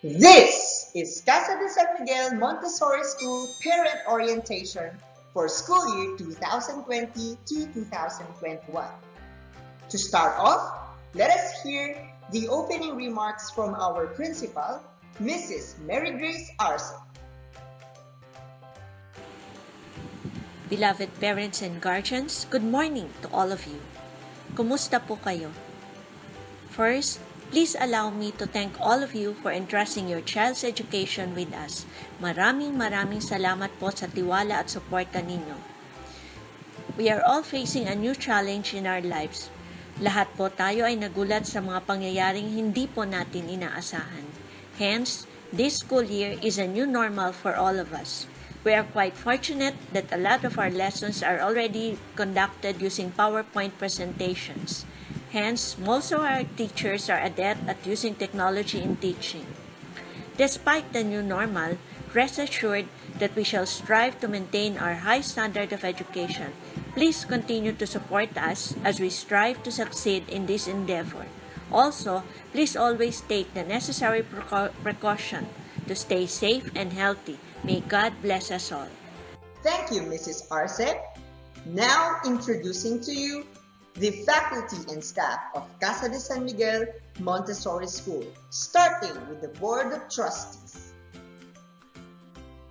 This is Casa de San Miguel Montessori School Parent Orientation for school year 2020 to 2021. To start off, let us hear the opening remarks from our principal, Mrs. Mary Grace Arce. Beloved parents and guardians, good morning to all of you. Kumusta po kayo? First, please allow me to thank all of you for entrusting your child's education with us. Maraming salamat po sa tiwala at suporta ninyo. We are all facing a new challenge in our lives. Lahat po tayo ay nagulat sa mga pangyayaring hindi po natin inaasahan. Hence, this school year is a new normal for all of us. We are quite fortunate that a lot of our lessons are already conducted using PowerPoint presentations. Hence, most of our teachers are adept at using technology in teaching. Despite the new normal, rest assured that we shall strive to maintain our high standard of education. Please continue to support us as we strive to succeed in this endeavor. Also, please always take the necessary precaution to stay safe and healthy. May God bless us all. Thank you, Mrs. Arce. Now introducing to you the faculty and staff of Casa de San Miguel Montessori School, starting with the Board of Trustees.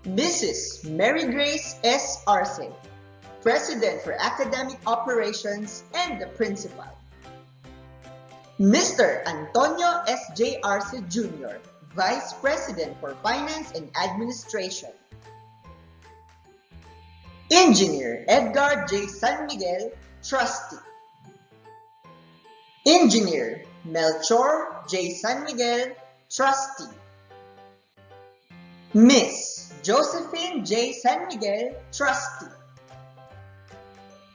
Mrs. Mary Grace S. Arce, President for Academic Operations and the Principal. Mr. Antonio S. J. Arce Jr., Vice President for Finance and Administration. Engineer Edgar J. San Miguel, Trustee. Engineer Melchor J. San Miguel, Trustee. Miss Josephine J. San Miguel, Trustee.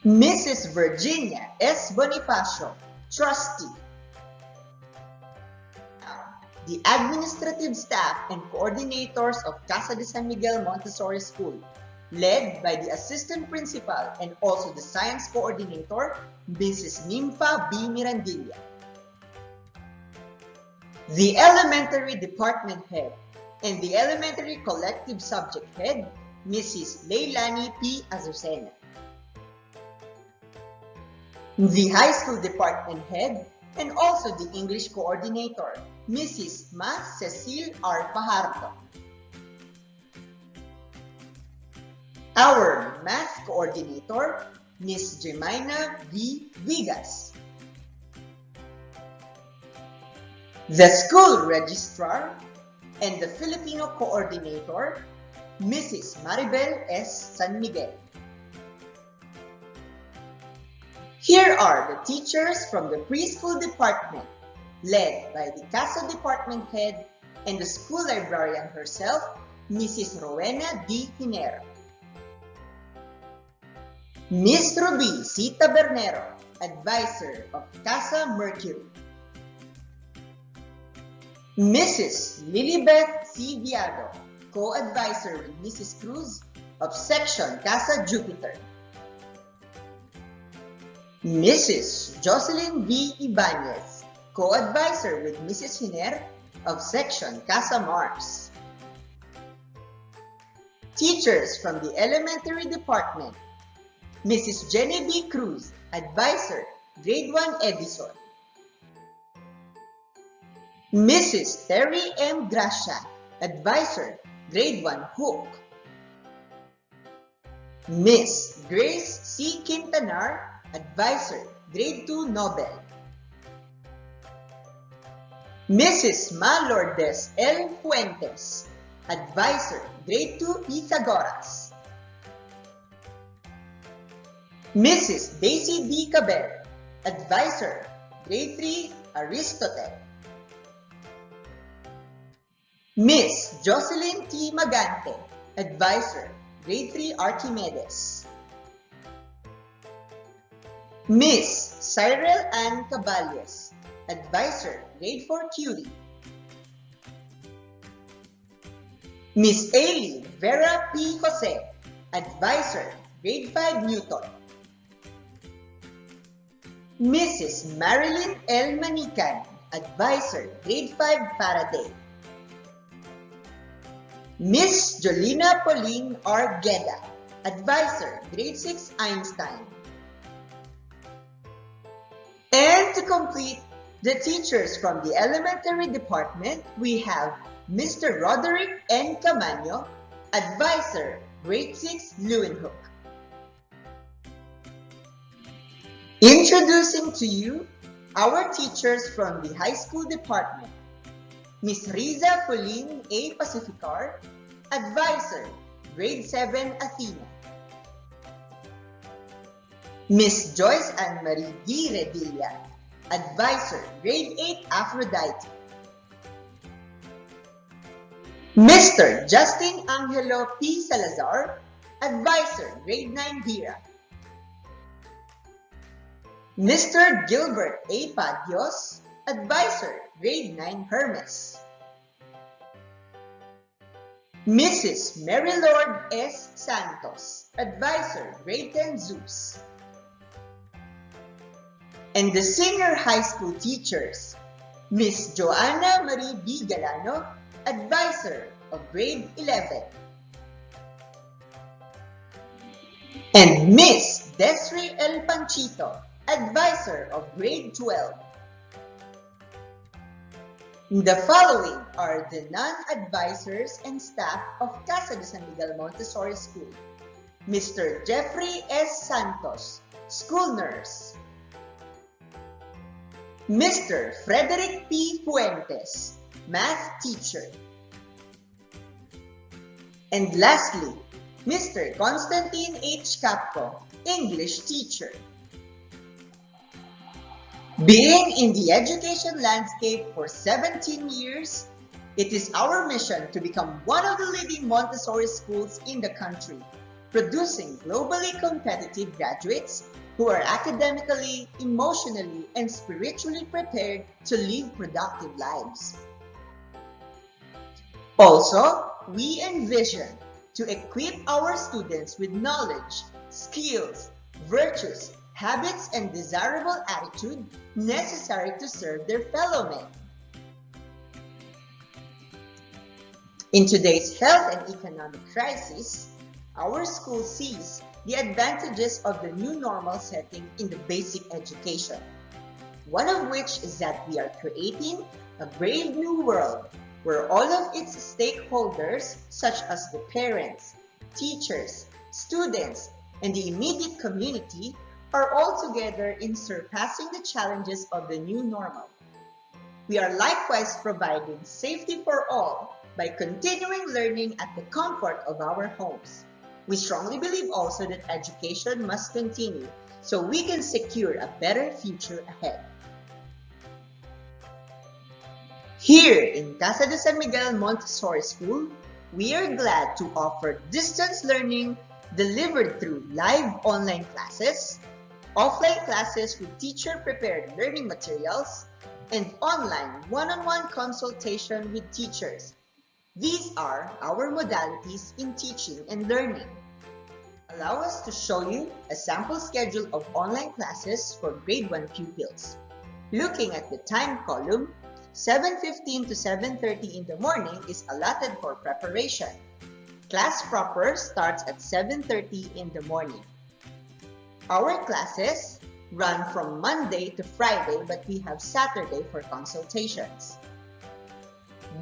Mrs. Virginia S. Bonifacio, Trustee. The administrative staff and coordinators of Casa de San Miguel Montessori School, led by the assistant principal and also the science coordinator, Mrs. Nympha B. Mirandilla. The elementary department head and the elementary collective subject head, Mrs. Leilani P. Azucena. The high school department head and also the English coordinator, Mrs. Mas Cecile R. Fajardo. Our math coordinator, Ms. Jemina V. Vigas. The school registrar and the Filipino coordinator, Mrs. Maribel S. San Miguel. Here are the teachers from the preschool department, led by the Casa department head and the school librarian herself, Mrs. Rowena D. Hinera. Ms. Ruby C. Tabernero, advisor of Casa Mercury. Mrs. Lilibeth C. Viado, co-advisor with Mrs. Cruz of Section Casa Jupiter. Mrs. Jocelyn V. Ibanez, co-advisor with Mrs. Hiner of Section Casa Mars. Teachers from the elementary department, Mrs. Jenny B. Cruz, advisor, Grade 1 Edison. Mrs. Terry M. Gracia, advisor, Grade 1 Hook. Miss Grace C. Quintanar, advisor, Grade 2 Nobel. Mrs. Ma Lourdes L. Fuentes, advisor, Grade 2 Isagoras. Mrs. Daisy D. Cabell, advisor, Grade 3 Aristotle. Miss Jocelyn T. Magante, advisor, Grade 3 Archimedes. Miss Cyril Ann Caballes, advisor, Grade 4 Curie. Miss Ailey Vera P. Jose, advisor, Grade 5 Newton. Mrs. Marilyn L. Manican, advisor, Grade 5 Faraday. Miss Jolina Pauline Argueda, Advisor, Grade 6 Einstein. And to complete the teachers from the elementary department, we have Mr. Roderick N. Camaño, Advisor, Grade 6 Leeuwenhoek. Introducing to you our teachers from the high school department. Miss Riza Pauline A. Pacificar, Advisor, Grade 7 Athena. Miss Joyce Anne-Marie D. Revilla, Advisor, Grade 8 Aphrodite. Mr. Justin Angelo P. Salazar, Advisor, Grade 9 Hira. Mr. Gilbert A. Padios, Advisor, Grade 9 Hermes. Mrs. Mary Lord S. Santos, Advisor, Grade 10 Zeus. And the senior high school teachers, Miss Joanna Marie B. Galano, Advisor of Grade 11. And Miss Desiree L. Panchito, Advisor of Grade 12. The following are the non-advisors and staff of Casa de San Miguel Montessori School. Mr. Jeffrey S. Santos, School Nurse. Mr. Frederick P. Fuentes, Math Teacher. And lastly, Mr. Constantine H. Capco, English Teacher. Being in the education landscape for 17 years, it is our mission to become one of the leading Montessori schools in the country, producing globally competitive graduates who are academically, emotionally, and spiritually prepared to live productive lives. Also, we envision to equip our students with knowledge, skills, virtues, habits, and desirable attitude necessary to serve their fellow men. In today's health and economic crisis, our school sees the advantages of the new normal setting in the basic education, one of which is that we are creating a brave new world where all of its stakeholders, such as the parents, teachers, students, and the immediate community, are all together in surpassing the challenges of the new normal. We are likewise providing safety for all by continuing learning at the comfort of our homes. We strongly believe also that education must continue so we can secure a better future ahead. Here in Casa de San Miguel Montessori School, we are glad to offer distance learning delivered through live online classes, offline classes with teacher-prepared learning materials, and online one-on-one consultation with teachers. These are our modalities in teaching and learning. Allow us to show you a sample schedule of online classes for grade 1 pupils. Looking at the time column, 7:15 to 7:30 in the morning is allotted for preparation. Class proper starts at 7:30 in the morning. Our classes run from Monday to Friday, but we have Saturday for consultations.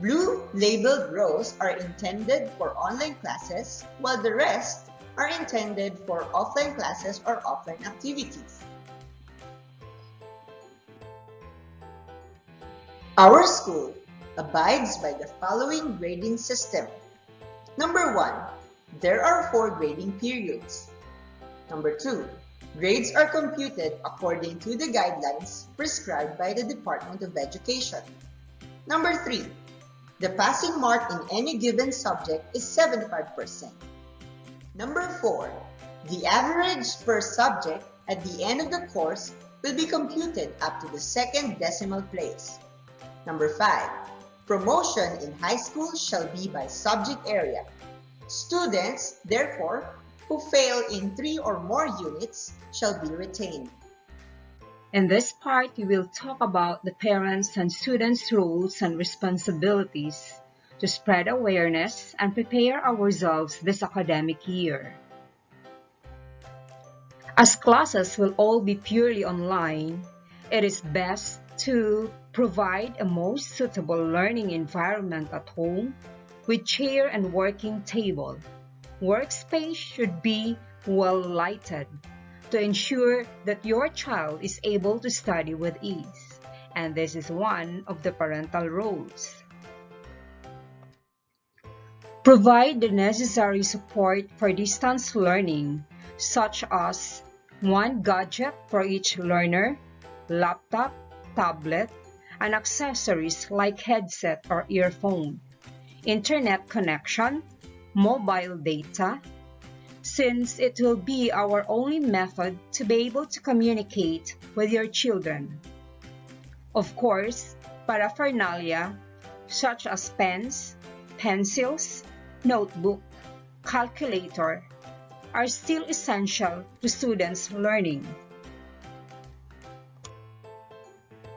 Blue labeled rows are intended for online classes, while the rest are intended for offline classes or offline activities. Our school abides by the following grading system. Number 1, there are 4 grading periods. Number 2, grades are computed according to the guidelines prescribed by the Department of Education. Number 3, the passing mark in any given subject is 75%. Number 4, the average per subject at the end of the course will be computed up to the second decimal place. Number 5, promotion in high school shall be by subject area. Students, therefore, who fail in 3 or more units shall be retained. In this part, we will talk about the parents' and students' roles and responsibilities. to spread awareness and prepare ourselves this academic year. As classes will all be purely online, it is best to provide a most suitable learning environment at home with chair and working table. Workspace should be well lighted to ensure that your child is able to study with ease, and this is one of the parental roles. Provide the necessary support for distance learning, such as one gadget for each learner, laptop, tablet, and accessories like headset or earphone, internet connection, mobile data, since it will be our only method to be able to communicate with your children. Of course, paraphernalia such as pens, pencils, notebook, calculator are still essential to students' learning.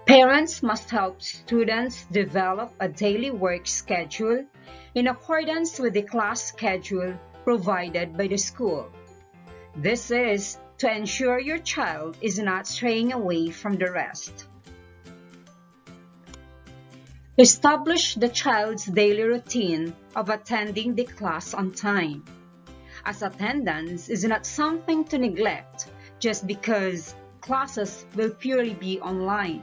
Parents must help students develop a daily work schedule in accordance with the class schedule provided by the school. This is to ensure your child is not straying away from the rest. Establish the child's daily routine of attending the class on time, as attendance is not something to neglect just because classes will purely be online.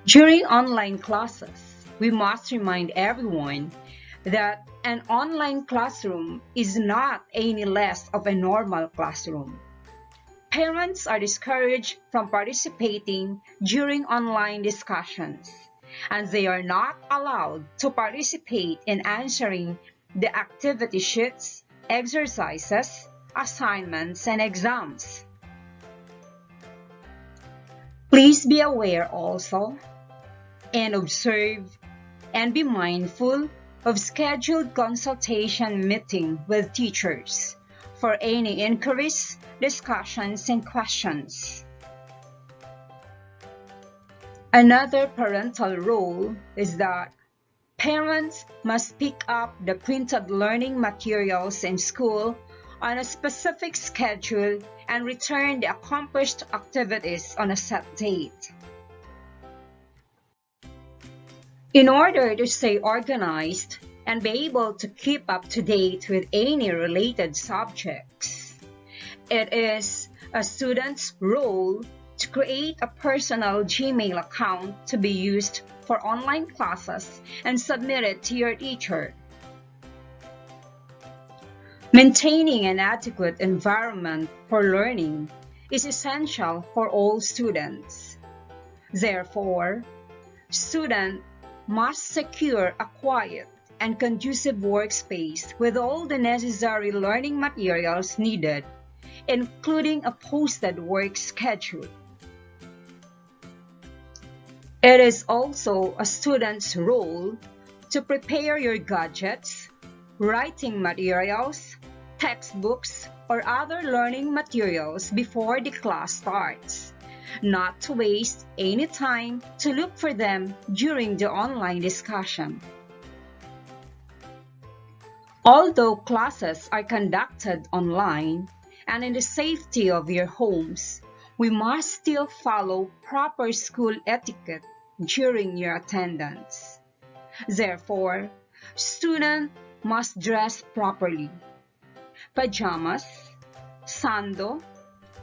During online classes, we must remind everyone that an online classroom is not any less of a normal classroom. Parents are discouraged from participating during online discussions, and they are not allowed to participate in answering the activity sheets, exercises, assignments, and exams. Please be aware also and observe and be mindful of scheduled consultation meeting with teachers for any inquiries, discussions, and questions. Another parental role is that parents must pick up the printed learning materials in school on a specific schedule and return the accomplished activities on a set date. In order to stay organized and be able to keep up to date with any related subjects, it is a student's role to create a personal Gmail account to be used for online classes and submit it to your teacher. Maintaining an adequate environment for learning is essential for all students. Therefore, students must secure a quiet and conducive workspace with all the necessary learning materials needed, including a posted work schedule. It is also a student's role to prepare your gadgets, writing materials, textbooks, or other learning materials before the class starts, not to waste any time to look for them during the online discussion. Although classes are conducted online and in the safety of your homes, we must still follow proper school etiquette during your attendance. Therefore, students must dress properly. Pajamas, sando,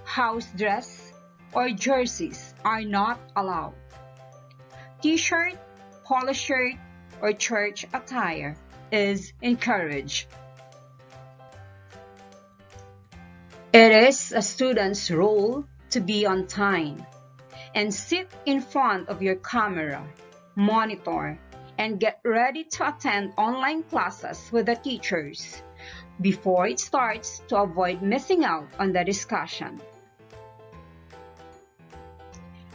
house dress, or jerseys are not allowed. T-shirt, polo shirt, or church attire is encouraged. It is a student's role to be on time and sit in front of your camera, monitor, and get ready to attend online classes with the teachers before it starts to avoid missing out on the discussion.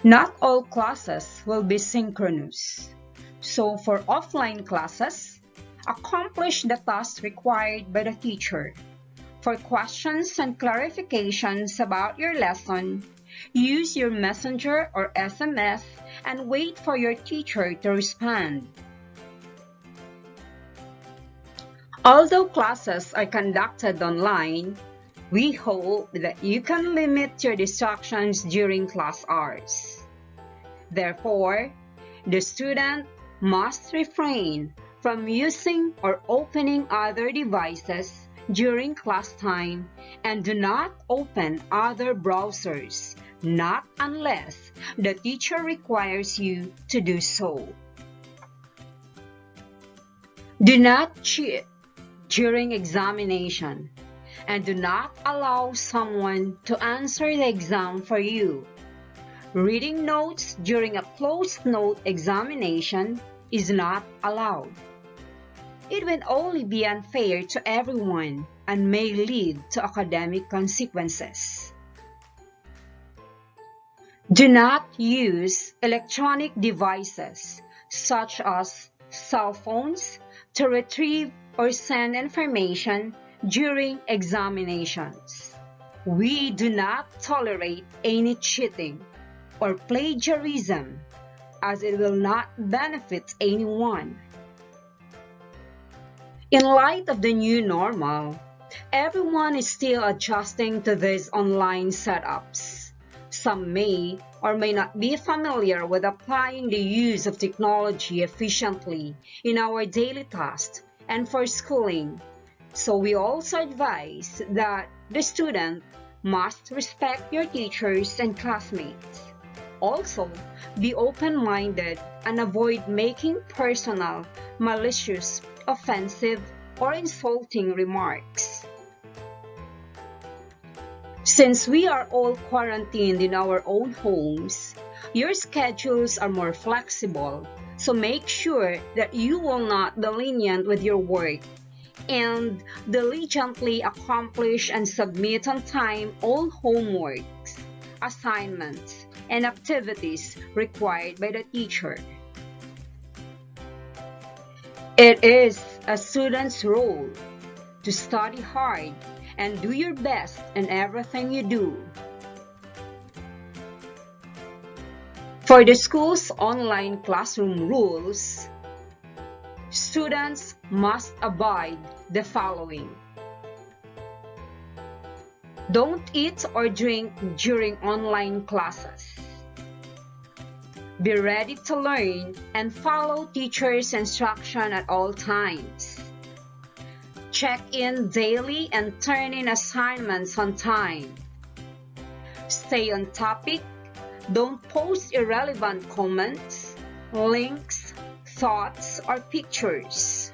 Not all classes will be synchronous, so for offline classes, accomplish the tasks required by the teacher. For questions and clarifications about your lesson, use your messenger or SMS and wait for your teacher to respond. Although classes are conducted online, we hope that you can limit your distractions during class hours. Therefore, the student must refrain from using or opening other devices during class time and do not open other browsers, not unless the teacher requires you to do so. Do not cheat during examination, and do not allow someone to answer the exam for you. Reading notes during a closed note examination is not allowed. It will only be unfair to everyone and may lead to academic consequences. Do not use electronic devices such as cell phones to retrieve or send information during examinations. We do not tolerate any cheating or plagiarism, as it will not benefit anyone. In light of the new normal, everyone is still adjusting to these online setups. Some may or may not be familiar with applying the use of technology efficiently in our daily tasks and for schooling. So we also advise that the student must respect your teachers and classmates. Also, be open-minded and avoid making personal, malicious, offensive, or insulting remarks. Since we are all quarantined in our own homes, your schedules are more flexible, so make sure that you will not be lenient with your work and diligently accomplish and submit on time all homeworks, assignments, and activities required by the teacher. It is a student's role to study hard and do your best in everything you do. For the school's online classroom rules, students must abide the following. Don't eat or drink during online classes. Be ready to learn and follow teachers' instruction at all times. Check in daily and turn in assignments on time. Stay on topic. Don't post irrelevant comments, links, thoughts, or pictures.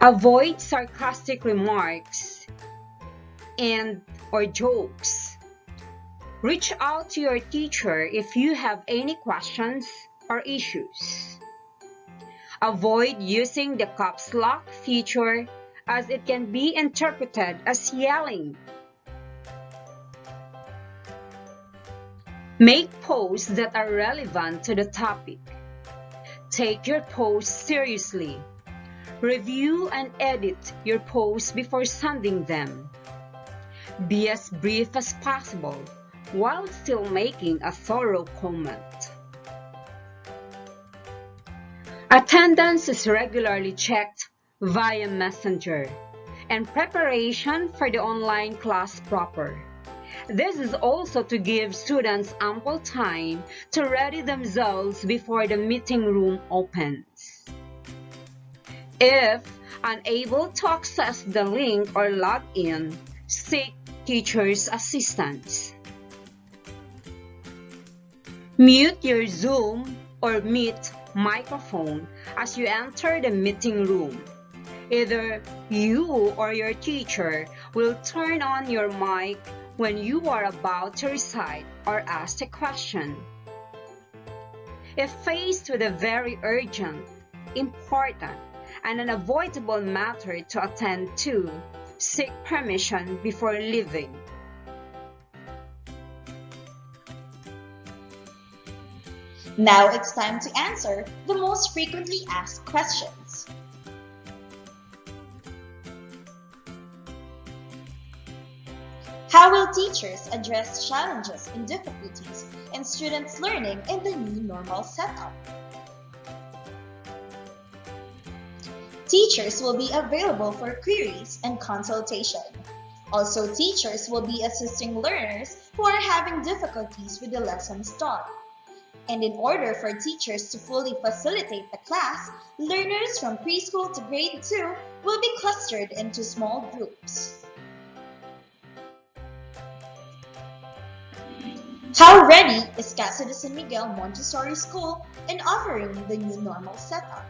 Avoid sarcastic remarks and/or jokes. Reach out to your teacher if you have any questions or issues. Avoid using the caps lock feature as it can be interpreted as yelling. Make posts that are relevant to the topic. Take your posts seriously. Review and edit your posts before sending them. Be as brief as possible while still making a thorough comment. Attendance is regularly checked via Messenger and preparation for the online class proper. This is also to give students ample time to ready themselves before the meeting room opens. If unable to access the link or log in, seek teacher's assistance. Mute your Zoom or Meet microphone as you enter the meeting room. Either you or your teacher will turn on your mic when you are about to recite or ask a question. If faced with a very urgent, important, and unavoidable matter to attend to, seek permission before leaving. Now it's time to answer the most frequently asked questions. How will teachers address challenges and difficulties in students' learning in the new normal setup? Teachers will be available for queries and consultation. Also, teachers will be assisting learners who are having difficulties with the lessons taught. And in order for teachers to fully facilitate the class, learners from preschool to grade 2 will be clustered into small groups. How ready is Casa de San Miguel Montessori School in offering the new normal setup?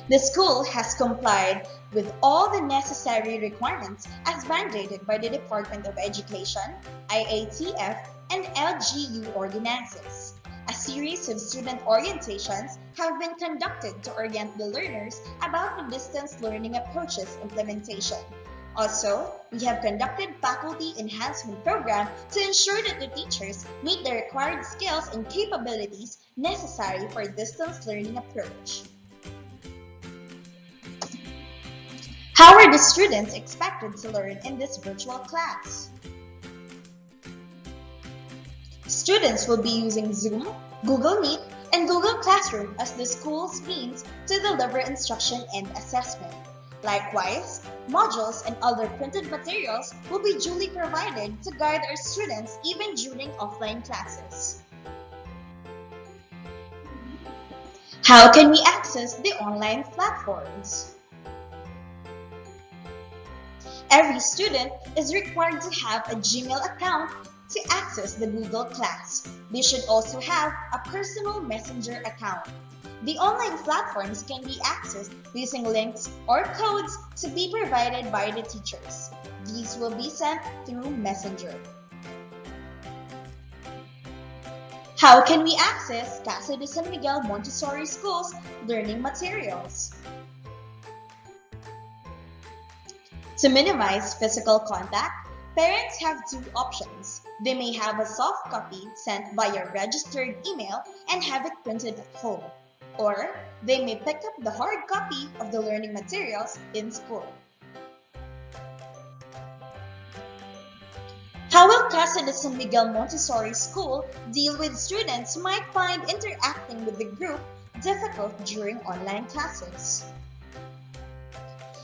The school has complied with all the necessary requirements as mandated by the Department of Education, IATF, and LGU ordinances. A series of student orientations have been conducted to orient the learners about the distance learning approaches implementation. Also, we have conducted faculty enhancement program to ensure that the teachers meet the required skills and capabilities necessary for distance learning approach. How are the students expected to learn in this virtual class? Students will be using Zoom, Google Meet, and Google Classroom as the school's means to deliver instruction and assessment. Likewise, modules and other printed materials will be duly provided to guide our students even during offline classes. How can we access the online platforms? Every student is required to have a Gmail account to access the Google Class. They should also have a personal messenger account. The online platforms can be accessed using links or codes to be provided by the teachers. These will be sent through Messenger. How can we access Casa de San Miguel Montessori School's learning materials? To minimize physical contact, parents have two options. They may have a soft copy sent via registered email and have it printed at home, or they may pick up the hard copy of the learning materials in school. How will Casa de San Miguel Montessori School deal with students who might find interacting with the group difficult during online classes?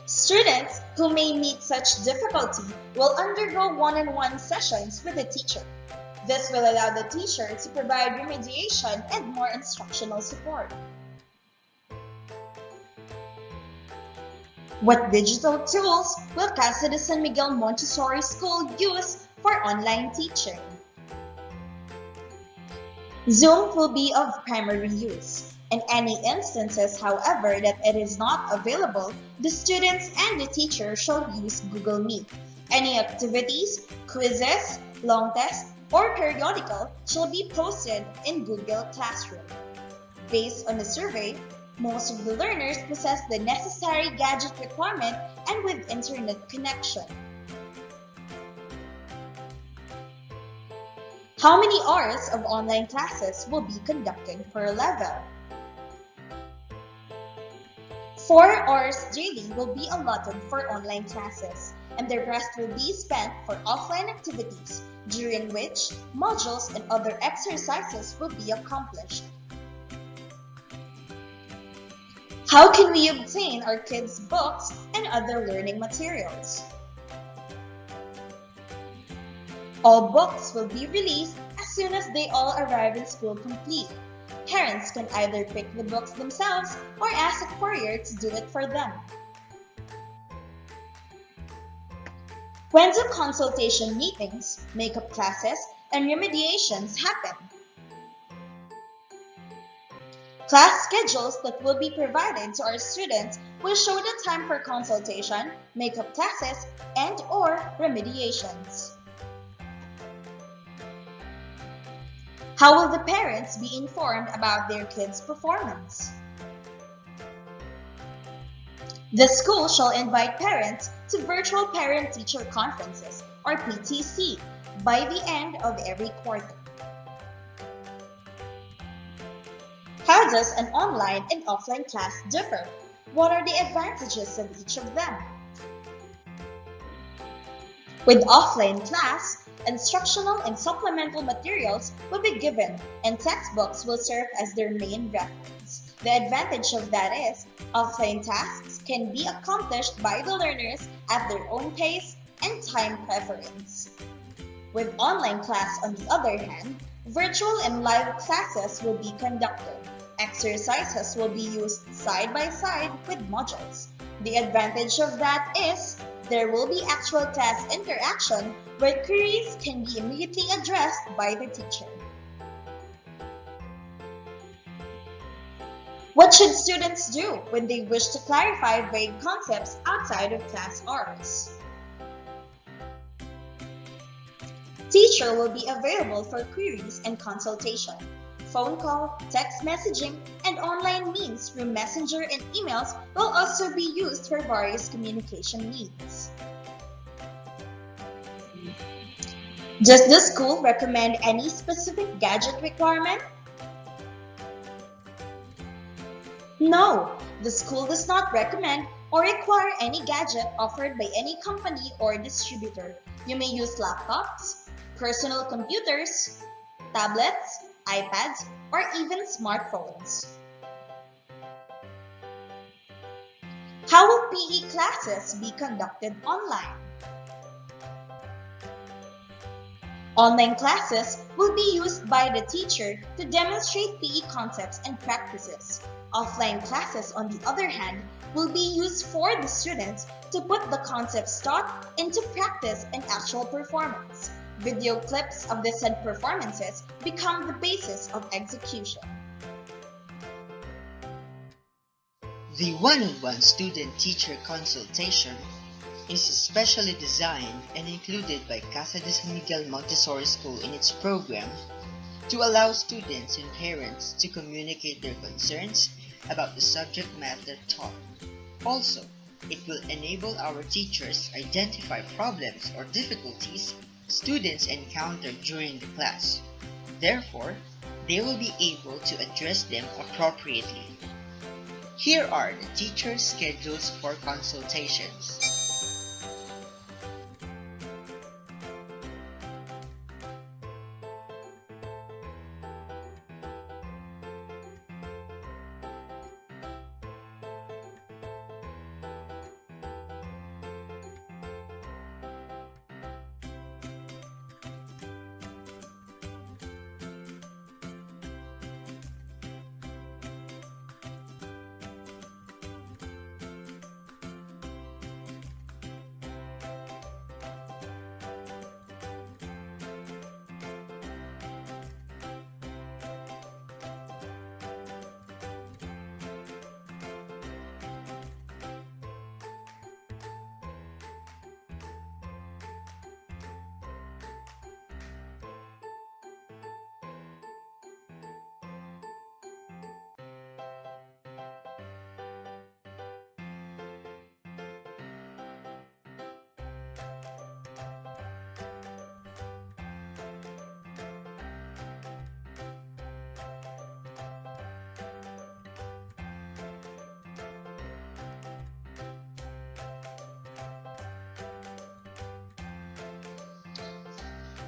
Students who may meet such difficulty will undergo one-on-one sessions with the teacher. This will allow the teacher to provide remediation and more instructional support. What digital tools will Casa de San Miguel Montessori School use for online teaching? Zoom will be of primary use. In any instances, however, that it is not available, the students and the teacher shall use Google Meet. Any activities, quizzes, long tests, or periodical shall be posted in Google Classroom. Based on the survey, most of the learners possess the necessary gadget requirement and with internet connection. How many hours of online classes will be conducted per level? 4 hours daily will be allotted for online classes, and the rest will be spent for offline activities, during which modules and other exercises will be accomplished. How can we obtain our kids' books and other learning materials? All books will be released as soon as they all arrive in school complete. Parents can either pick the books themselves or ask a courier to do it for them. When do consultation meetings, makeup classes, and remediations happen? Class schedules that will be provided to our students will show the time for consultation, makeup classes, and/or remediations. How will the parents be informed about their kids' performance? The school shall invite parents to virtual parent-teacher conferences, or PTC, by the end of every quarter. How does an online and offline class differ? What are the advantages of each of them? With offline class, instructional and supplemental materials will be given, and textbooks will serve as their main reference. The advantage of that is, offline tasks can be accomplished by the learners at their own pace and time preference. With online class, on the other hand, virtual and live classes will be conducted. Exercises will be used side by side with modules. The advantage of that is, there will be actual class interaction where queries can be immediately addressed by the teacher. What should students do when they wish to clarify vague concepts outside of class hours? Teacher will be available for queries and consultation. Phone call, text messaging, and online means through Messenger and emails will also be used for various communication needs. Does the school recommend any specific gadget requirement? No, the school does not recommend or require any gadget offered by any company or distributor. You may use laptops, personal computers, tablets, iPads, or even smartphones. How will PE classes be conducted online? Online classes will be used by the teacher to demonstrate PE concepts and practices. Offline classes, on the other hand, will be used for the students to put the concepts taught into practice and actual performance. Video clips of the said performances become the basis of execution. The one-on-one student-teacher consultation is specially designed and included by Casa de Miguel Montessori School in its program to allow students and parents to communicate their concerns about the subject matter taught. Also, it will enable our teachers identify problems or difficulties students encounter during the class. Therefore, they will be able to address them appropriately. Here are the teacher schedules for consultations.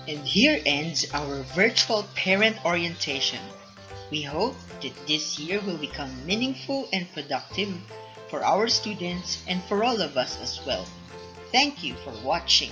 And here ends our virtual parent orientation. We hope that this year will become meaningful and productive for our students and for all of us as well. Thank you for watching.